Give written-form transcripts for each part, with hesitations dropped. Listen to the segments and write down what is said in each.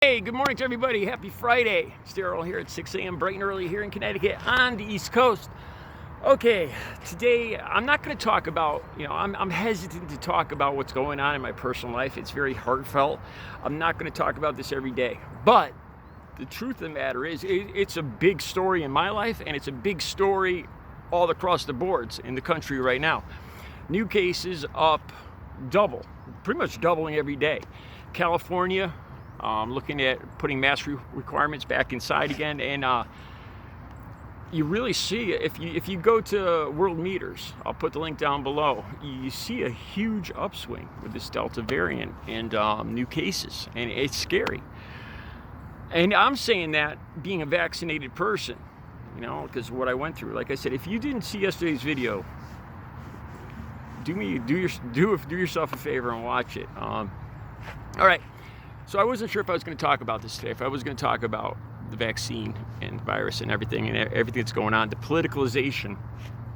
Hey, good morning to everybody. Happy Friday. It's Daryl here at 6 a.m. bright and early here in Connecticut on the East Coast. Okay, today I'm not going to talk about, I'm hesitant to talk about what's going on in my personal life. It's very heartfelt. I'm not going to talk about this every day. But the truth of the matter is, it's a big story in my life, and it's a big story all across the boards in the country right now. New cases up double, pretty much doubling every day. California, looking at putting mask requirements back inside again, and you really see, if you go to World Meters, I'll put the link down below, you see a huge upswing with this Delta variant and new cases, and it's scary. And I'm saying that being a vaccinated person, because what I went through. Like I said, if you didn't see yesterday's video, do yourself a favor and watch it. All right. So I wasn't sure if I was going to talk about this today, if I was going to talk about the vaccine and the virus and everything that's going on, the politicalization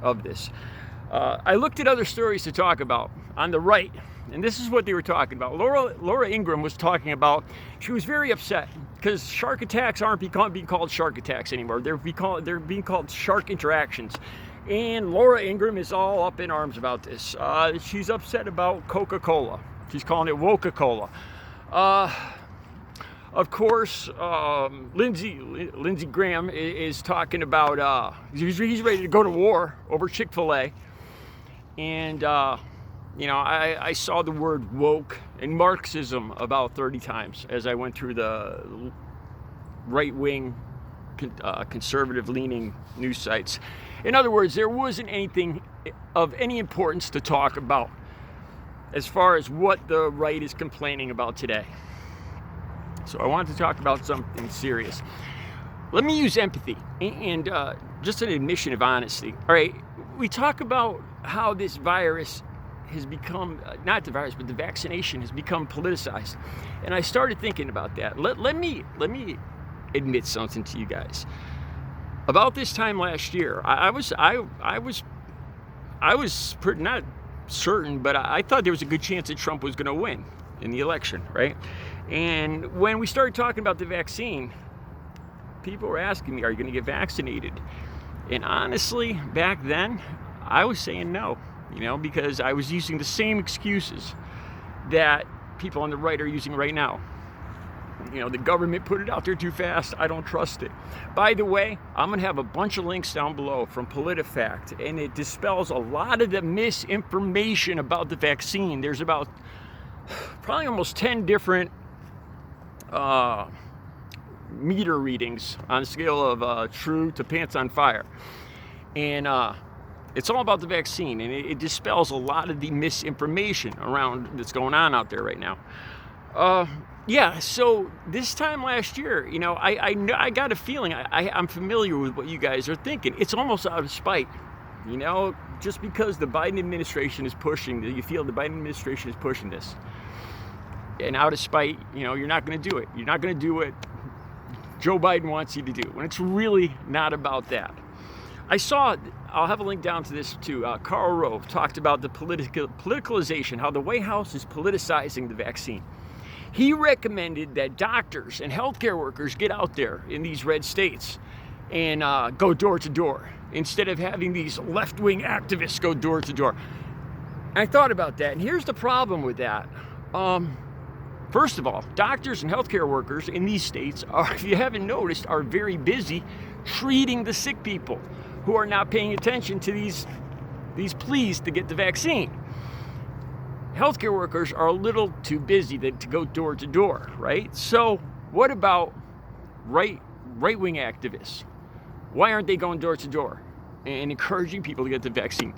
of this. I looked at other stories to talk about on the right, and this is what they were talking about. Laura Ingram was talking about, she was very upset because shark attacks aren't being called shark attacks anymore. They're being called shark interactions. And Laura Ingram is all up in arms about this. She's upset about Coca-Cola. She's calling it Woca-Cola. Of course, Lindsey Graham is talking about, he's ready to go to war over Chick-fil-A. And, I saw the word woke and Marxism about 30 times as I went through the right-wing, conservative-leaning news sites. In other words, there wasn't anything of any importance to talk about as far as what the right is complaining about today. So I wanted to talk about something serious. Let me use empathy and just an admission of honesty. All right, we talk about how this virus has become, not the virus, but the vaccination has become politicized. And I started thinking about that. Let me admit something to you guys. About this time last year, I was pretty, not certain, but I thought there was a good chance that Trump was going to win in the election, right? And when we started talking about the vaccine, people were asking me, are you going to get vaccinated? And honestly, back then, I was saying no, because I was using the same excuses that people on the right are using right now. The government put it out there too fast. I don't trust it. By the way, I'm going to have a bunch of links down below from PolitiFact, and it dispels a lot of the misinformation about the vaccine. There's about probably almost 10 different meter readings on a scale of true to pants on fire. And it's all about the vaccine, and it dispels a lot of the misinformation around that's going on out there right now. Yeah, so this time last year, I got a feeling, I'm familiar with what you guys are thinking. It's almost out of spite, just because the Biden administration is pushing, you feel the Biden administration is pushing this. And out of spite, you're not going to do it. You're not going to do what Joe Biden wants you to do, when it's really not about that. I'll have a link down to this too. Karl Rove talked about the politicalization, how the White House is politicizing the vaccine. He recommended that doctors and healthcare workers get out there in these red states and go door to door instead of having these left-wing activists go door to door. I thought about that, and here's the problem with that. First of all, doctors and healthcare workers in these states are, if you haven't noticed, are very busy treating the sick people who are not paying attention to these pleas to get the vaccine. Healthcare workers are a little too busy to go door to door, right? So what about right-wing activists? Why aren't they going door to door and encouraging people to get the vaccine?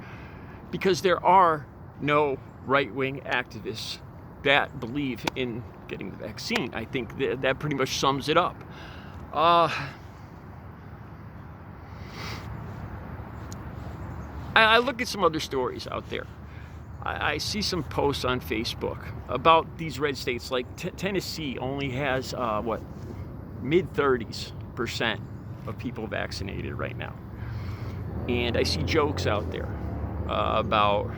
Because there are no right-wing activists that believe in getting the vaccine. I think that pretty much sums it up. I look at some other stories out there. I see some posts on Facebook about these red states, like Tennessee only has, mid-30s% of people vaccinated right now. And I see jokes out there about,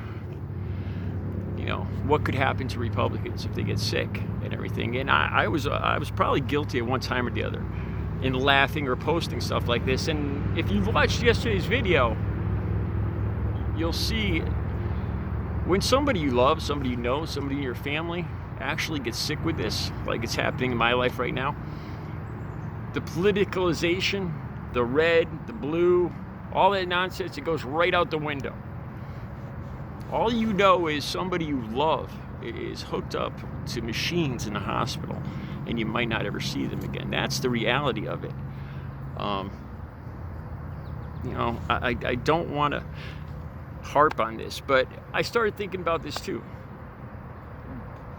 what could happen to Republicans if they get sick and everything. And I was probably guilty at one time or the other in laughing or posting stuff like this. And if you've watched yesterday's video, you'll see when somebody you love, somebody you know, somebody in your family actually gets sick with this, like it's happening in my life right now, the politicalization, the red, the blue, all that nonsense, it goes right out the window. All you know is somebody you love is hooked up to machines in the hospital, and you might not ever see them again. That's the reality of it. I don't want to harp on this, but I started thinking about this too.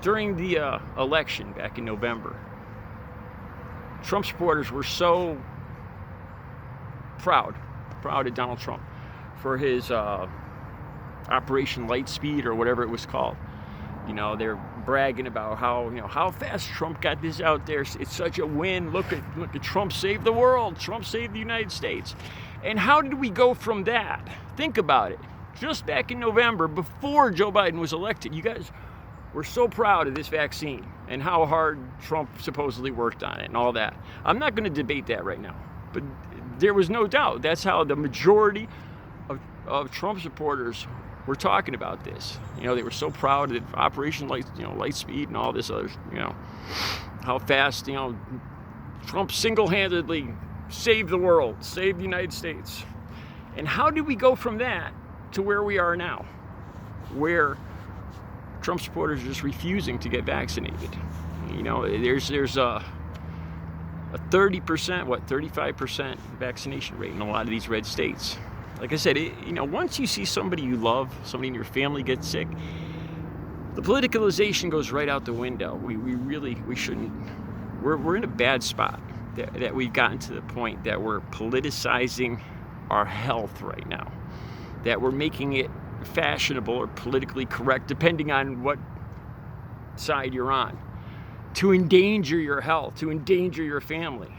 During the election back in November, Trump supporters were so proud of Donald Trump for his Operation Lightspeed or whatever it was called. They're bragging about how fast Trump got this out there. It's such a win. Look at Trump saved the world. Trump saved the United States. And how did we go from that? Think about it. Just back in November, before Joe Biden was elected, you guys were so proud of this vaccine and how hard Trump supposedly worked on it and all that. I'm not going to debate that right now, but there was no doubt that's how the majority of Trump supporters were talking about this. They were so proud of Operation Lightspeed and all this other, how fast, Trump single-handedly saved the world, saved the United States. And how did we go from that to where we are now, where Trump supporters are just refusing to get vaccinated? There's a 30%, 35% vaccination rate in a lot of these red states. Like I said, once you see somebody you love, somebody in your family get sick, the politicalization goes right out the window. We shouldn't. We're in a bad spot that we've gotten to the point that we're politicizing our health right now, that we're making it fashionable or politically correct, depending on what side you're on, to endanger your health, to endanger your family.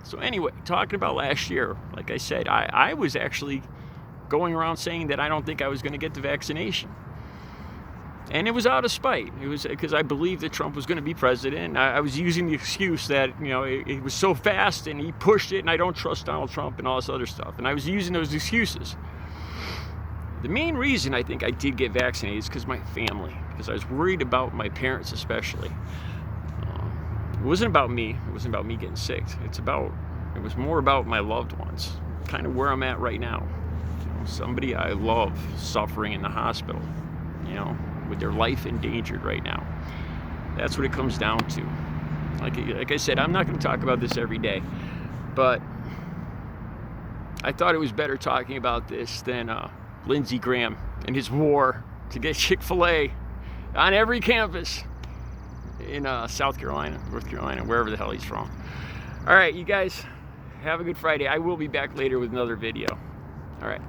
So anyway, talking about last year, like I said, I was actually going around saying that I don't think I was going to get the vaccination. And it was out of spite. It was because I believed that Trump was going to be president. I was using the excuse that, it was so fast and he pushed it and I don't trust Donald Trump and all this other stuff. And I was using those excuses. The main reason I think I did get vaccinated is because my family, because I was worried about my parents especially. It wasn't about me. It wasn't about me getting sick. It was more about my loved ones, kind of where I'm at right now. Somebody I love suffering in the hospital, with their life endangered right now. That's what it comes down to. Like I said, I'm not going to talk about this every day, but I thought it was better talking about this than Lindsey Graham and his war to get Chick-fil-A on every campus in South Carolina, North Carolina, wherever the hell he's from. All right, you guys, have a good Friday. I will be back later with another video. All right.